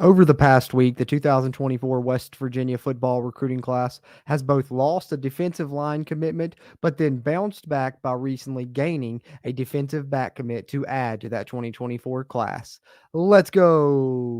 Over the past week, the 2024 West Virginia football recruiting class has both lost a defensive line commitment, but then bounced back by recently gaining a defensive back commit to add to that 2024 class. Let's go.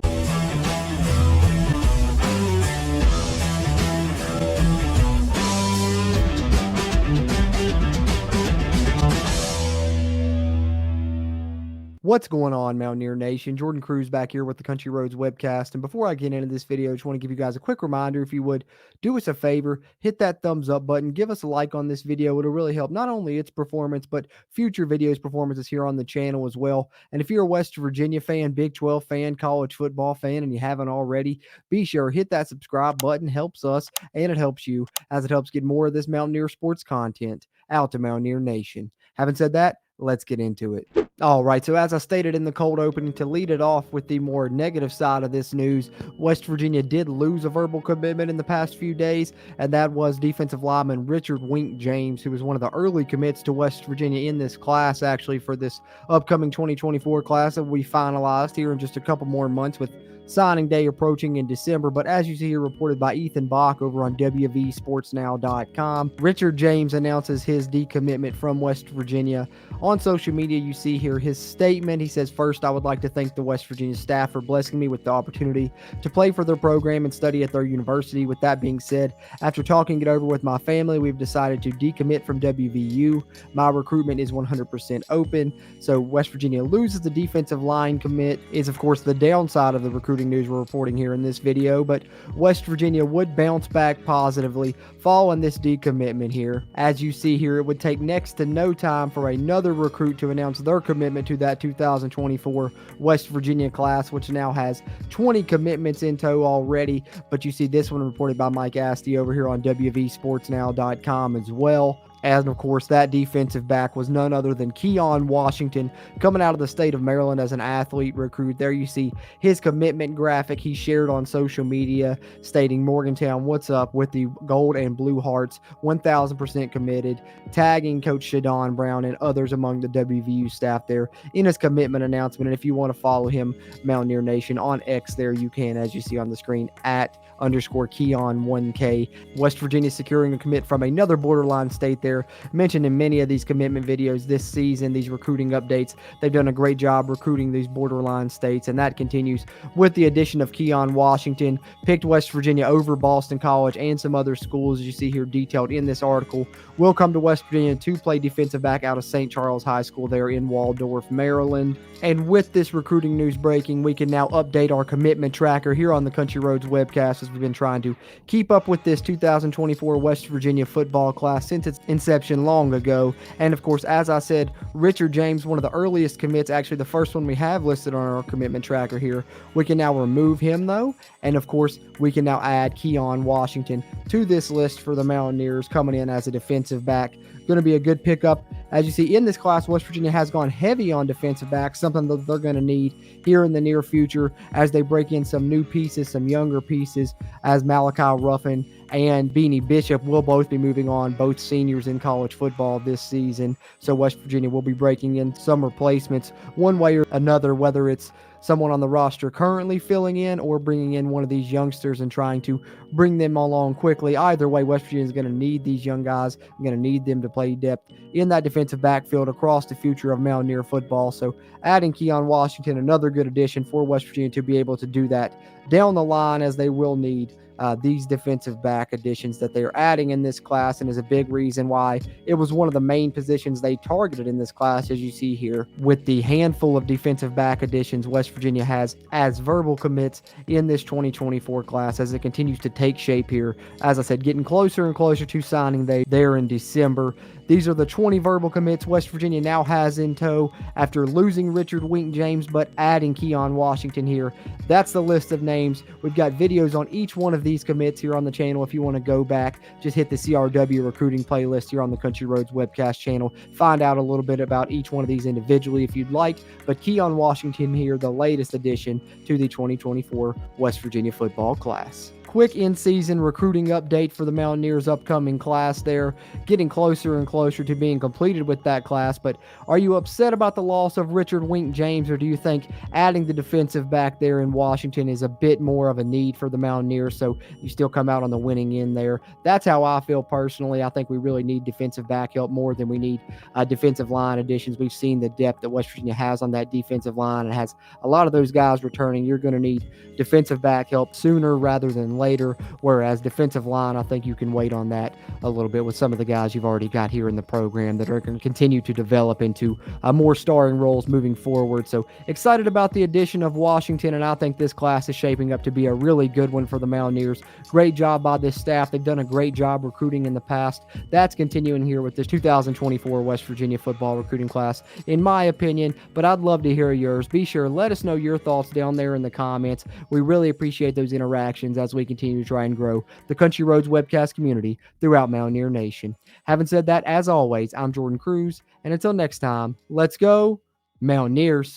What's going on, Mountaineer Nation? Jordan Cruz back here with the Country Roads webcast. And before I get into this video, I just want to give you guys a quick reminder. If you would do us a favor, hit that thumbs up button, give us a like on this video. It'll really help not only its performance, but future videos performances here on the channel as well. And if you're a West Virginia fan, Big 12 fan, college football fan, and you haven't already, be sure hit that subscribe button. Helps us and it helps you, as it helps get more of this Mountaineer sports content out to Mountaineer Nation. Having said that, let's get into it. All right, so as I stated in the cold opening, to lead it off with the more negative side of this news, West Virginia did lose a verbal commitment in the past few days, and that was defensive lineman Richard Wink James, who was one of the early commits to West Virginia in this class, actually, for this upcoming 2024 class that we finalized here in just a couple more months, with signing day approaching in December. But as you see here, reported by Ethan Bach over on WVSportsNow.com, Richard James announces his decommitment from West Virginia. On social media, you see here his statement. He says, "First, I would like to thank the West Virginia staff for blessing me with the opportunity to play for their program and study at their university. With that being said, after talking it over with my family, we've decided to decommit from WVU. My recruitment is 100% open." So West Virginia loses the defensive line commit, is of course the downside of the recruiting news we're reporting here in this video, but West Virginia would bounce back positively following this decommitment here. As you see here, it would take next to no time for another recruit to announce their commitment to that 2024 West Virginia class, which now has 20 commitments in tow already. But you see this one reported by Mike Asti over here on WVSportsNow.com as well. And, of course, that defensive back was none other than Keyon Washington, coming out of the state of Maryland as an athlete recruit. There you see his commitment graphic he shared on social media stating, "Morgantown, what's up?" with the gold and blue hearts, 1,000% committed, tagging Coach Shadon Brown and others among the WVU staff there in his commitment announcement. And if you want to follow him, Mountaineer Nation, on X there, you can, as you see on the screen, @_Keyon1K. West Virginia securing a commit from another borderline state there. Mentioned in many of these commitment videos this season, these recruiting updates, they've done a great job recruiting these borderline states, and that continues with the addition of Keyon Washington. Picked West Virginia over Boston College and some other schools, as you see here detailed in this article. Will come to West Virginia to play defensive back out of St. Charles High School there in Waldorf, Maryland. And with this recruiting news breaking, we can now update our commitment tracker here on the Country Roads webcast, as we've been trying to keep up with this 2024 West Virginia football class since its inception long ago. And of course, as I said, Richard James, one of the earliest commits, actually the first one we have listed on our commitment tracker here. We can now remove him though, and of course we can now add Keyon Washington to this list for the Mountaineers, coming in as a defensive back. Going to be a good pickup. As you see in this class, West Virginia has gone heavy on defensive backs, something that they're going to need here in the near future as they break in some new pieces, some younger pieces, as Malachi Ruffin and Beanie Bishop will both be moving on, both seniors in college football this season. So West Virginia will be breaking in some replacements one way or another, whether it's someone on the roster currently filling in or bringing in one of these youngsters and trying to bring them along quickly. Either way, West Virginia is going to need these young guys, going to need them to play depth in that defensive backfield across the future of Mountaineer football. So adding Keyon Washington, another good addition for West Virginia to be able to do that down the line, as they will need these defensive back additions that they are adding in this class, and is a big reason why it was one of the main positions they targeted in this class, as you see here with the handful of defensive back additions West Virginia has as verbal commits in this 2024 class, as it continues to take shape here. As I said, getting closer and closer to signing day there in December. These are the 20 verbal commits West Virginia now has in tow after losing Richard Wink James, but adding Keyon Washington here. That's the list of names. We've got videos on each one of these commits here on the channel. If you want to go back, just hit the CRW recruiting playlist here on the Country Roads webcast channel. Find out a little bit about each one of these individually if you'd like. But Keyon Washington here, the latest addition to the 2024 West Virginia football class. quick in-season recruiting update for the Mountaineers upcoming class there, getting closer and closer to being completed with that class. But are you upset about the loss of Richard Wink James, or do you think adding the defensive back there in Washington is a bit more of a need for the Mountaineers, so you still come out on the winning end there? That's how I feel personally. I think we really need defensive back help more than we need defensive line additions. We've seen the depth that West Virginia has on that defensive line and has a lot of those guys returning. You're going to need defensive back help sooner rather than later, whereas defensive line, I think you can wait on that a little bit with some of the guys you've already got here in the program that are going to continue to develop into more starring roles moving forward. So excited about the addition of Washington, and I think this class is shaping up to be a really good one for the Mountaineers. Great job by this staff. They've done a great job recruiting in the past. That's continuing here with this 2024 West Virginia football recruiting class, in my opinion, but I'd love to hear yours. Be sure, let us know your thoughts down there in the comments. We really appreciate those interactions as we continue to try and grow the Country Roads webcast community throughout Mountaineer Nation. Having said that, as always, I'm Jordan Cruz, and until next time, let's go Mountaineers.